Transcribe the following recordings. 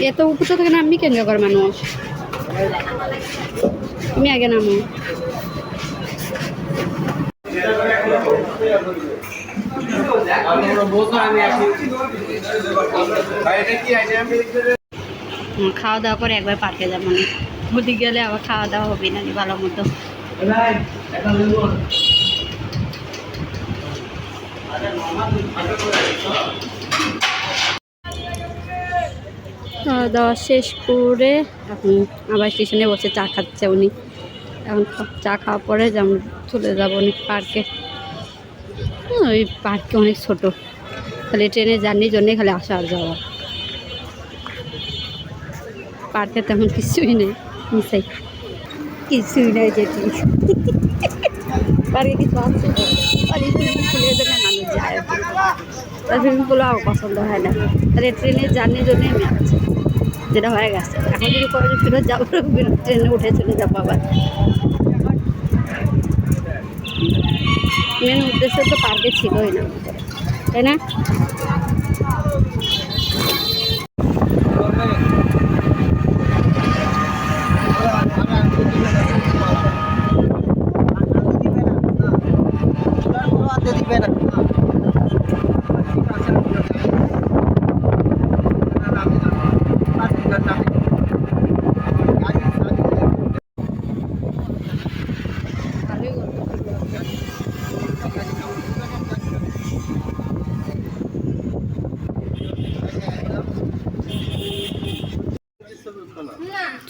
এত উপরে থেকে নামবি কেন জগর মানুষ? তুমি আগে নামো। খাওয়া দাওয়া করে একবার পার্কে যাবো না, ওদিক গেলে আবার খাওয়া দাওয়া হবে না ভালো মতো। খাওয়া দাওয়া শেষ করে এখন আবার স্টেশনে বসে চা খাচ্ছে উনি। এখন চা খাওয়ার পরে যেমন চলে যাবো অনেক পার্কে। ওই পার্কে অনেক ছোট, খালি ট্রেনে জার্নির জন্যে খালি আসা আর যাওয়া। পার্কে তেমন কিছুই নেই, মিশাই কিছুই নেই যেটি পার্কে কিছু আছে। সুইমিং পুলের জন্য মানুষ যায়, তার সুইমিং পুলও আমার পছন্দ হয় না। তাহলে ট্রেনের জার্নির জন্যে আমি আছি, যেটা হয়ে গেছে। এখন যদি কলেজে ফেরত যাবো, ট্রেনে উঠে চলে যাবো আবার। মেন উদ্দেশ্য তো পার্কে ছিলই না, তাই না?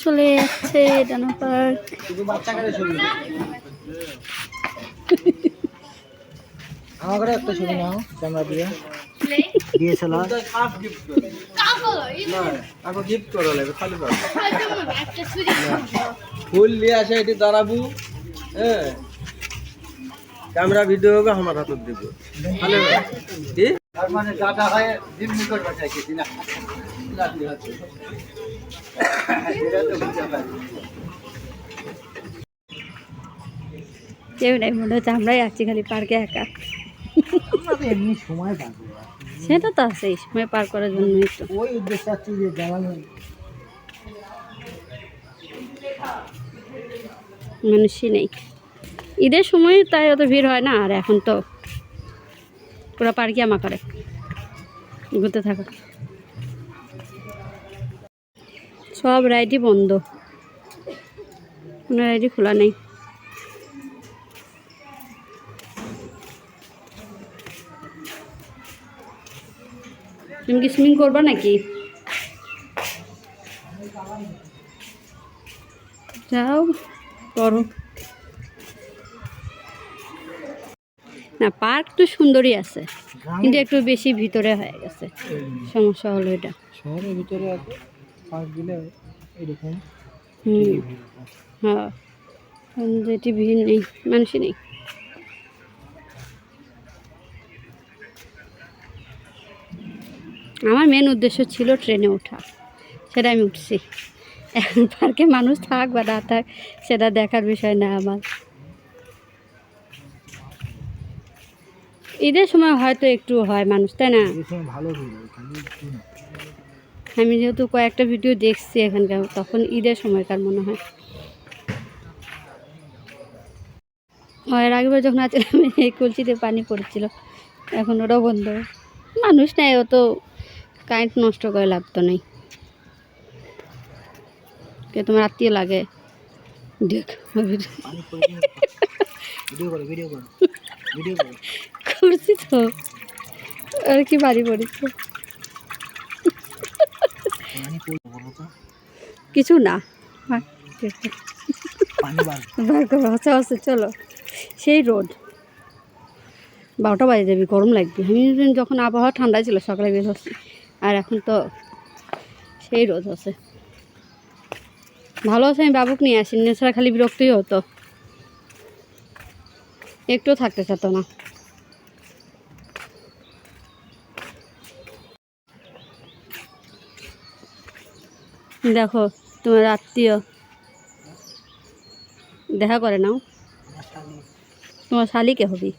চলে যাচ্ছে ডানা পার্ক। আমার একটা ছবি নাও ক্যামেরা দিয়ে DSLR না গিফট করো লাগে খালি ফুল নিয়ে আসে এটি দাঁড়াবো। হ্যাঁ, ক্যামেরা ভিডিও হবে আমার হাতে দিব ভালো কি তার মানে দাদা হয় জিম্মি করবে চাইছি না কেউ নাই, মনে হচ্ছে আমরাই আছি খালি পার্কে একা। এমনি সময় পাবো, সেটা তো আছে, সময় পার করার জন্যই তো। ওই উদ্দেশ্য আছে যে জ্বালানো মানুষই নেই ঈদের সময়, তাই অত ভিড় হয় না। আর এখন তো পুরো পার্কে আমা করে ঘুরতে থাকো। সব রাইডই বন্ধ, কোনো রাইডই খোলা নেই। তুমি কি সুইমিং করবা নাকি? যাও করো না। পার্ক তো সুন্দরই আছে, কিন্তু একটু বেশি ভিতরে হয়ে গেছে, সমস্যা হলো এটা। শহরের ভিতরে আছে পার্ক দিলে এরকম। হ্যাঁ, যেটি ভিড় নেই, মানুষই নেই। আমার মেন উদ্দেশ্য ছিল ট্রেনে ওঠা, সেটা আমি উঠছি। এখন পার্কে মানুষ থাক বা না থাক সেটা দেখার বিষয় না আমার। ঈদের সময় হয়তো একটু হয় মানুষ, তাই না? ভালো আমি যেহেতু কয়েকটা ভিডিও দেখছি এখানকার, তখন ঈদের সময়কার মনে হয়। এর আগেবার যখন আছিলাম এই কলসিতে পানি পড়েছিল, এখন ওটাও বন্ধ। মানুষ নেই, ও তো কারেন্ট নষ্ট করে লাভ তো নেই। কে তোমার আত্মীয় লাগে দেখ করছি তো, আর কি বাড়ি পড়েছে কিছু না। চলো সেই রোদ, 12টা বাজে যাবি, গরম লাগবে। আমি যখন আবহাওয়া ঠান্ডা ছিল সকালে বের হচ্ছি, আর এখন তো সেই রোদ হচ্ছে। ভালো আছে আমি বাবুকে নিয়ে আসি, নেছাড়া খালি বিরক্তই হতো, একটুও থাকতে চাতো না। দেখো তোমার আত্মীয় দেখা করে নাও, তোমার শালিকে হবি,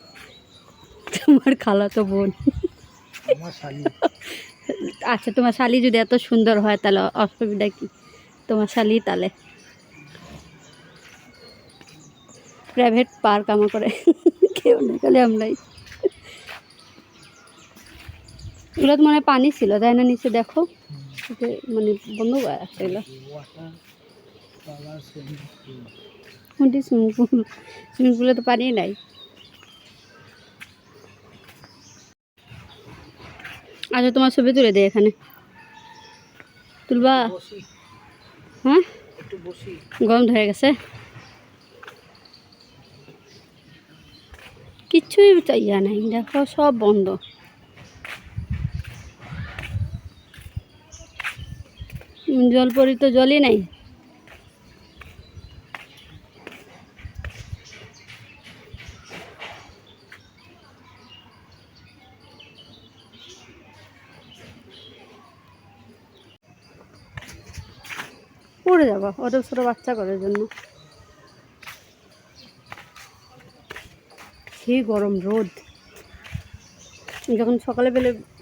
তোমার খালাতো বোন। আচ্ছা তোমার শালি যদি এত সুন্দর হয় তাহলে অসুবিধা কি, তোমার শালি তাহলে প্রাইভেট পার্ক আমার করে কেউ নেই, তাহলে আমরাই। এগুলো তো মানে পানি ছিল তাই না, নিচে দেখো মানে বন্ধ করে আসছে এগুলো। কোনটি সুইমিং পুল? সুইমিং পুলে তো পানি নাই। আচ্ছা তোমার ছবি তুলে দে এখানে, তুলবা? হ্যাঁ গরম ধরে গেছে, কিচ্ছুই ইয়া নাই, দেখো সব বন্ধ। জল পরি তো জলই নাই। পড়ে যাবো, ওটা ছোটো বাচ্চা করার জন্য। সেই গরম রোদ, যখন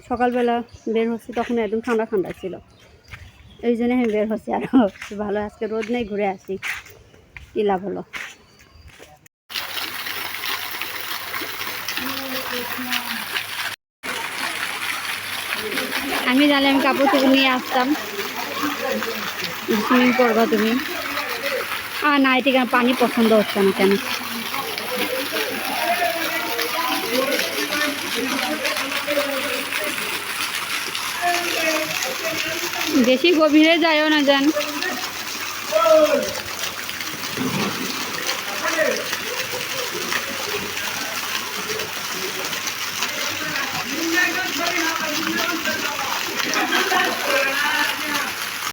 সকালবেলা বের হচ্ছি তখন একদম ঠান্ডা ঠান্ডা ছিল, এই জন্য আমি বের হচ্ছি। আরও ভালো আজকে রোদ নেই, ঘুরে আসি, কী লাভ হলো। আমি জানলে আমি কাপড় চোপড় নিয়ে আসতাম, সুইমিং করবা তুমি। আর না এটি কেন পানি পছন্দ হচ্ছে না কেন, বেশি গভীরে যায়ও না যান।